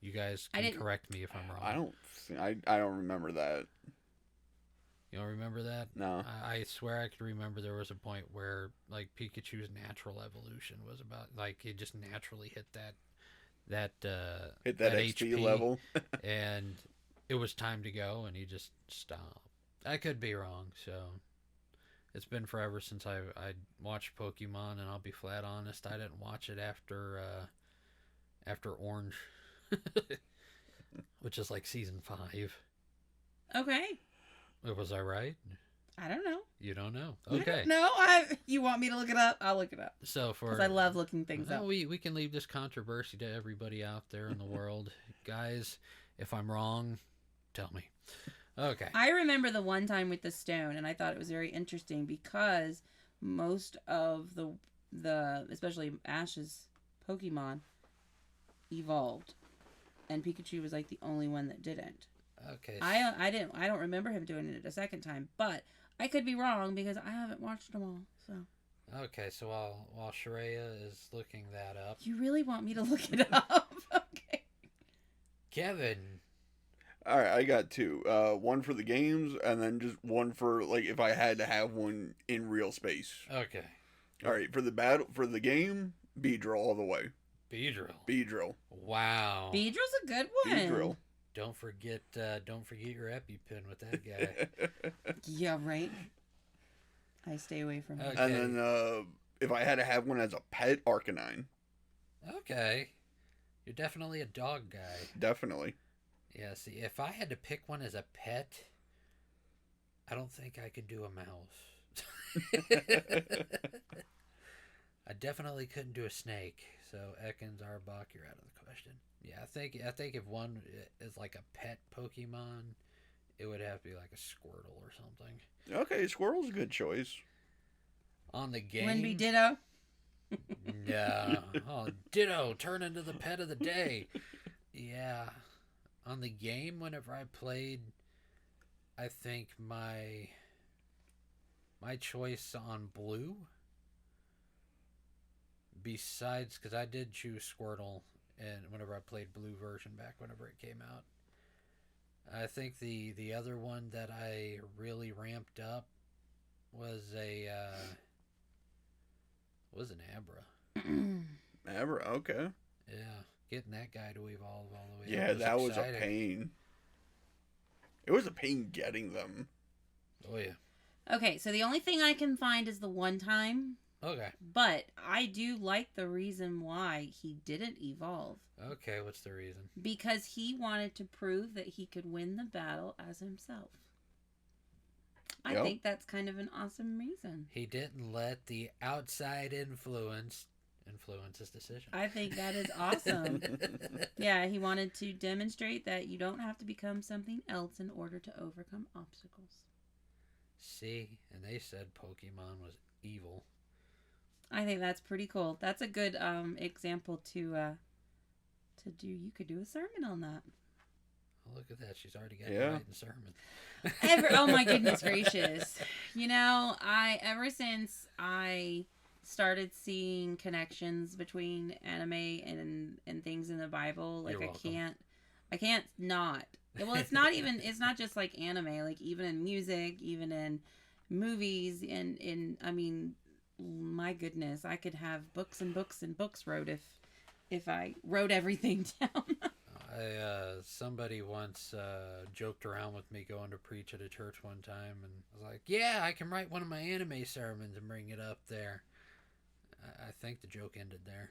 You guys can correct me if I'm wrong. I don't remember that. You don't remember that? No. I swear I could remember there was a point where like Pikachu's natural evolution was about like he just naturally hit that XP level. and it was time to go and he just stopped. I could be wrong, so it's been forever since I watched Pokemon, and I'll be flat honest, I didn't watch it after Orange, which is like season 5. Okay. Was I right? I don't know. You don't know? Okay. No, you want me to look it up? I'll look it up. So because I love looking things up. We can leave this controversy to everybody out there in the world. Guys, if I'm wrong, tell me. Okay. I remember the one time with the stone, and I thought it was very interesting because most of the especially Ash's Pokemon evolved, and Pikachu was like the only one that didn't. Okay. I don't remember him doing it a second time, but I could be wrong because I haven't watched them all. So. Okay, so while Shareya is looking that up, You really want me to look it up? Okay. All Kevin. right, I got 2. One for the games, and then just one for like if I had to have one in real space. Okay. All right, for the game, Beedrill all the way. Beedrill. Beedrill. Wow. Beedrill's a good one. Beedrill. Don't forget your EpiPen with that guy. Yeah, right. I stay away from him. Okay. And then if I had to have one as a pet, Arcanine. Okay. You're definitely a dog guy. Definitely. Yeah, see, if I had to pick one as a pet, I don't think I could do a mouse. I definitely couldn't do a snake. So Ekans, Arbok, you're out of the question. Yeah, I think if one is like a pet Pokemon, it would have to be like a Squirtle or something. Okay, Squirtle's a good choice. On the game, Winby Ditto. no. Oh, Ditto, turn into the pet of the day. Yeah. On the game, whenever I played, I think my choice on blue, besides, because I did choose Squirtle, and whenever I played blue version back whenever it came out, I think the other one that I really ramped up was an Abra. Abra, okay. Yeah, getting that guy to evolve all the way. Yeah, that was a exciting. pain. It was a pain getting them. Oh yeah. Okay, so the only thing I can find is the one time, Okay. but I do like the reason why he didn't evolve. Okay, what's the reason? Because he wanted to prove that he could win the battle as himself. I Yep. think that's kind of an awesome reason. He didn't let the outside influence his decision. I think that is awesome. Yeah, he wanted to demonstrate that you don't have to become something else in order to overcome obstacles. See, and they said Pokemon was evil. I think that's pretty cool. That's a good example to do. You could do a sermon on that. Oh, look at that. She's already got Yeah. it right in sermon. Oh my goodness gracious. You know, ever since I started seeing connections between anime and things in the Bible, like You're welcome. I can't not. Well, it's not just like anime, like even in music, even in movies, and I mean, my goodness, I could have books and books and books wrote if I wrote everything down. Somebody once joked around with me going to preach at a church one time, and I was like, yeah, I can write one of my anime sermons and bring it up there. I think the joke ended there.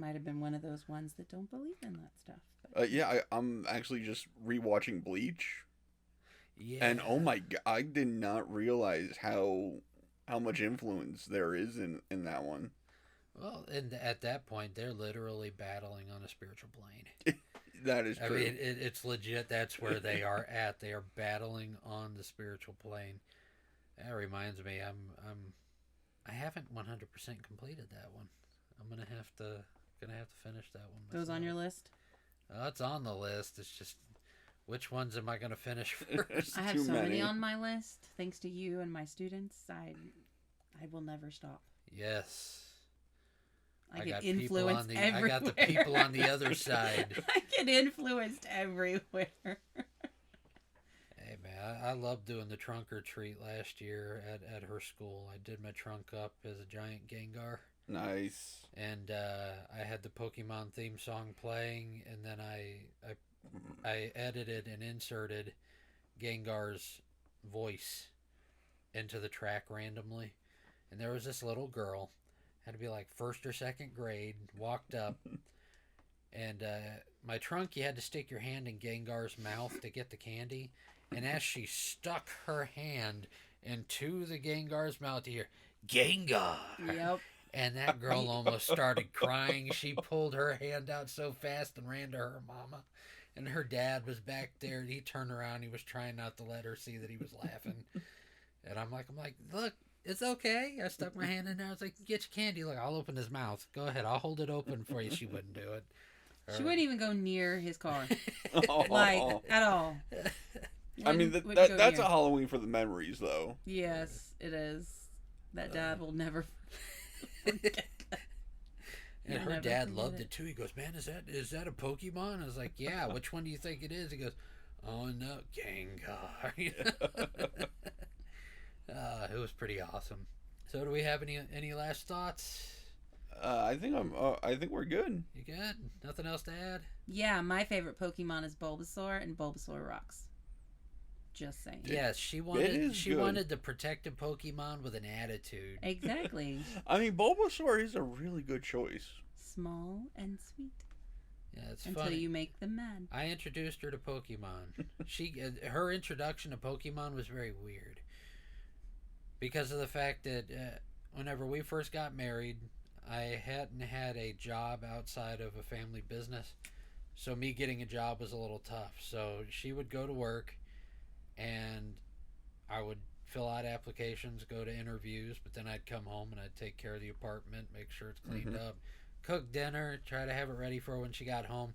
Might have been one of those ones that don't believe in that stuff. But. Yeah, I'm actually just rewatching Bleach. Yeah. And oh my god, I did not realize how much influence there is in that one. Well, and at that point, they're literally battling on a spiritual plane. That is true. I mean, it's legit. That's where they are at. They are battling on the spiritual plane. That reminds me, I haven't 100% completed that one. I'm gonna have to finish that one. Those on your list? Oh, it's on the list. It's just which ones am I gonna finish first? I have Too so many many. on my list. Thanks to you and my students, I will never stop. Yes. I got get people influenced on the everywhere. I got the people on the other side. I get influenced everywhere. Hey man, I loved doing the trunk or treat last year at her school. I did my trunk up as a giant Gengar. Nice. And I had the Pokemon theme song playing, and then I edited and inserted Gengar's voice into the track randomly. And there was this little girl, had to be like first or second grade, walked up, and my trunk, you had to stick your hand in Gengar's mouth to get the candy. And as she stuck her hand into the Gengar's mouth, you hear, Gengar! Yep. And that girl almost started crying. She pulled her hand out so fast and ran to her mama. And her dad was back there, and he turned around. He was trying not to let her see that he was laughing. And I'm like, look, it's okay. I stuck my hand in there. I was like, get your candy. Look, I'll open his mouth. Go ahead. I'll hold it open for you. She wouldn't do it. She wouldn't even go near his car. Oh. Like, at all. I mean, Wouldn't go that's near. a Halloween for the memories, though. Yes, it is. That dad will never forget that. And You'll her never dad forget loved it. it too. He goes, man, is that a Pokemon? I was like, yeah. Which one do you think it is? He goes, oh no, Gengar. It was pretty awesome. So, do we have any last thoughts? I think I think we're good. You good? Nothing else to add? Yeah, my favorite Pokemon is Bulbasaur, and Bulbasaur rocks. Just saying. Yes, she wanted the protective Pokemon with an attitude. Exactly. I mean, Bulbasaur is a really good choice. Small and sweet. Yeah, it's until funny. you make them mad. I introduced her to Pokemon. Her introduction to Pokemon was very weird because of the fact that whenever we first got married, I hadn't had a job outside of a family business, so me getting a job was a little tough. So she would go to work, and I would fill out applications, go to interviews, but then I'd come home and I'd take care of the apartment, make sure it's cleaned up, cook dinner, try to have it ready for her when she got home.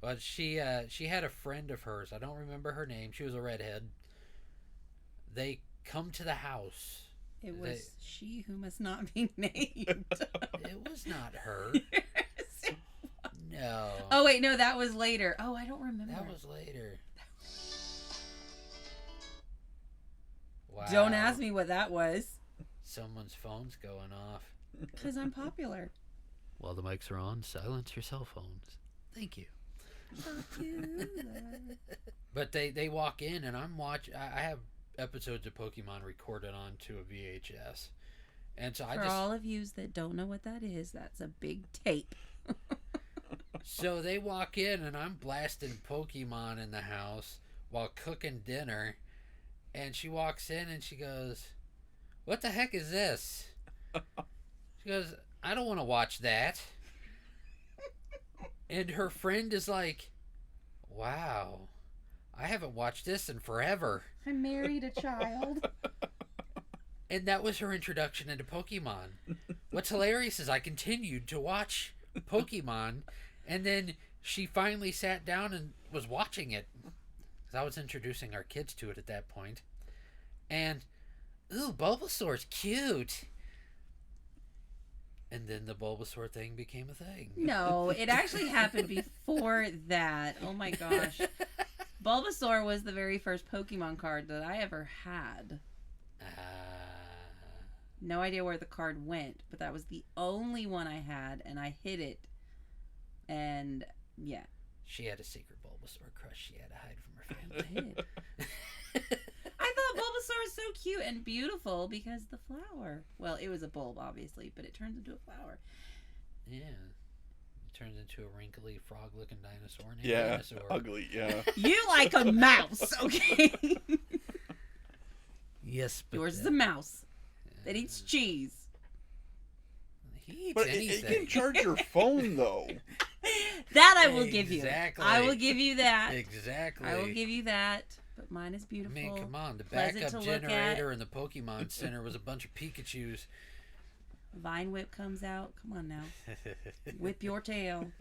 But she had a friend of hers. I don't remember her name. She was a redhead. They come to the house. It was she who must not be named. It was not her. No. Oh wait, no, that was later. Oh, I don't remember. That was later. Wow. Don't ask me what that was. Someone's phone's going off. Because I'm popular. While the mics are on, silence your cell phones. Thank you. But they walk in, and I'm watching. I have episodes of Pokemon recorded onto a VHS, and so For all of yous that don't know what that is, that's a big tape. So they walk in, and I'm blasting Pokemon in the house while cooking dinner, and she walks in and she goes, "What the heck is this?" She goes, "I don't want to watch that." And her friend is like, "Wow, I haven't watched this in forever." I married a child. And that was her introduction into Pokemon. What's hilarious is I continued to watch Pokemon, and then she finally sat down and was watching it. Because I was introducing our kids to it at that point. And, ooh, Bulbasaur's cute. And then the Bulbasaur thing became a thing. No, it actually happened before that. Oh my gosh. Bulbasaur was the very first Pokemon card that I ever had. No idea where the card went, but that was the only one I had, and I hid it. And, yeah. She had a secret Bulbasaur crush she had to hide from her family. I thought Bulbasaur was so cute and beautiful because the flower. Well, it was a bulb, obviously, but it turns into a flower. Yeah. It turns into a wrinkly frog-looking dinosaur named Yeah, Dinosaur. ugly, yeah. You like a mouse, okay? Yes, but Yours is a mouse that eats cheese. He eats But anything. it can charge your phone, though. That I will give you. Exactly. I will give you that. Exactly. I will give you that. But mine is beautiful. I mean, come on. The pleasant backup to look generator in the Pokemon Center was a bunch of Pikachus. Vine Whip comes out. Come on now. Whip your tail.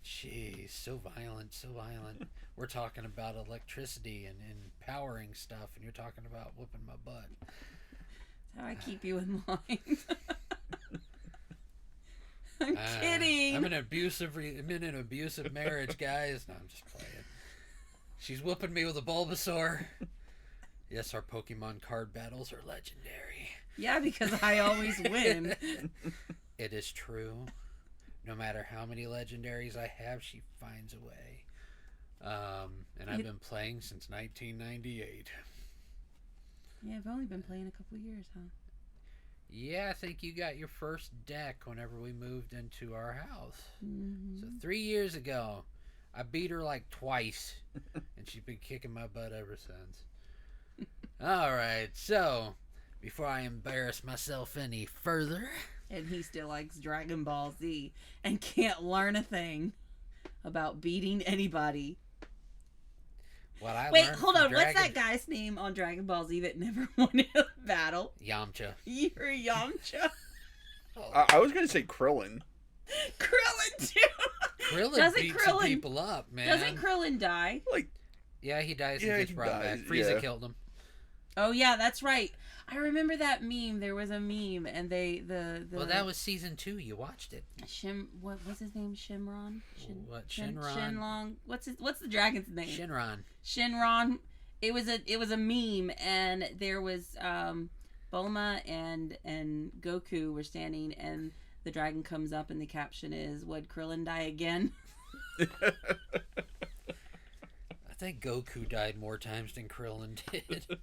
Jeez, so violent, so violent. We're talking about electricity and powering stuff, and you're talking about whooping my butt. That's how I keep you in line. I'm kidding. I'm in an abusive marriage, guys. No, I'm just playing. She's whooping me with a Bulbasaur. Yes, our Pokemon card battles are legendary. Yeah, because I always win. It is true. No matter how many legendaries I have, she finds a way. And I've been playing since 1998. Yeah, I've only been playing a couple years, huh? Yeah, I think you got your first deck whenever we moved into our house. Mm-hmm. So 3 years ago, I beat her like twice, and she's been kicking my butt ever since. All right, so before I embarrass myself any further, And he still likes Dragon Ball Z and can't learn a thing about beating anybody. what I Wait, learned hold from on. What's Dragon... that guy's name on Dragon Ball Z that never won a battle? Yamcha. You're Yamcha. I was going to say Krillin. Krillin, too. Krillin Doesn't beats Krillin- some people up, man. Doesn't Krillin die? Like, Yeah, he dies Yeah, and gets he brought dies, back. Frieza yeah. killed him. Oh, yeah, that's right. I remember that meme. There was a meme, and Well, that was season 2. You watched it. What was his name? Shimron? What, Shinron? Shinron? Shenlong? What's the dragon's name? Shinron. Shinron It was a meme, and there was Bulma and Goku were standing, and the dragon comes up, and the caption is, "Would Krillin die again?" I think Goku died more times than Krillin did.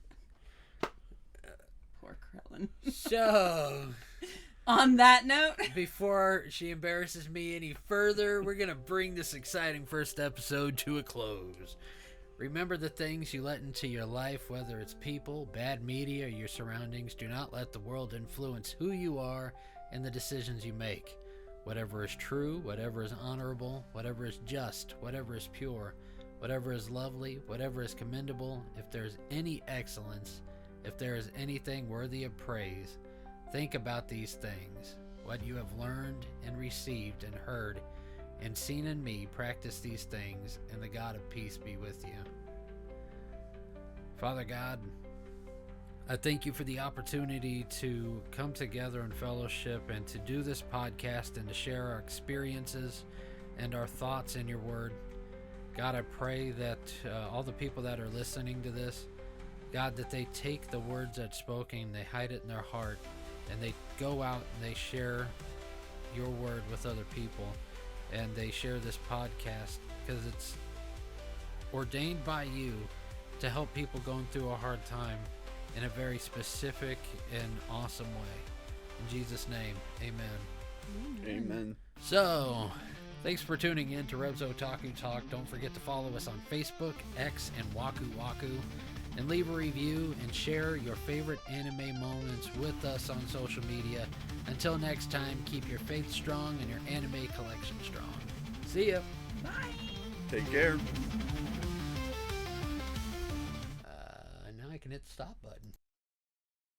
Poor Krillin. So, on that note, before she embarrasses me any further, we're going to bring this exciting first episode to a close. Remember the things you let into your life, whether it's people, bad media, or your surroundings. Do not let the world influence who you are and the decisions you make. Whatever is true, whatever is honorable, whatever is just, whatever is pure, whatever is lovely, whatever is commendable, if there is any excellence, if there is anything worthy of praise, think about these things. What you have learned and received and heard and seen in me, practice these things, and the God of peace be with you. Father God, I thank you for the opportunity to come together in fellowship and to do this podcast and to share our experiences and our thoughts in your word. God, I pray that all the people that are listening to this, God, that they take the words that's spoken, they hide it in their heart, and they go out and they share your word with other people, and they share this podcast because it's ordained by you to help people going through a hard time in a very specific and awesome way. In Jesus' name, amen. Amen. So, thanks for tuning in to Reb's Otaku Talk. Don't forget to follow us on Facebook, X, and Waku Waku. And leave a review and share your favorite anime moments with us on social media. Until next time, keep your faith strong and your anime collection strong. See ya. bye. Take care. Now I can hit the stop button.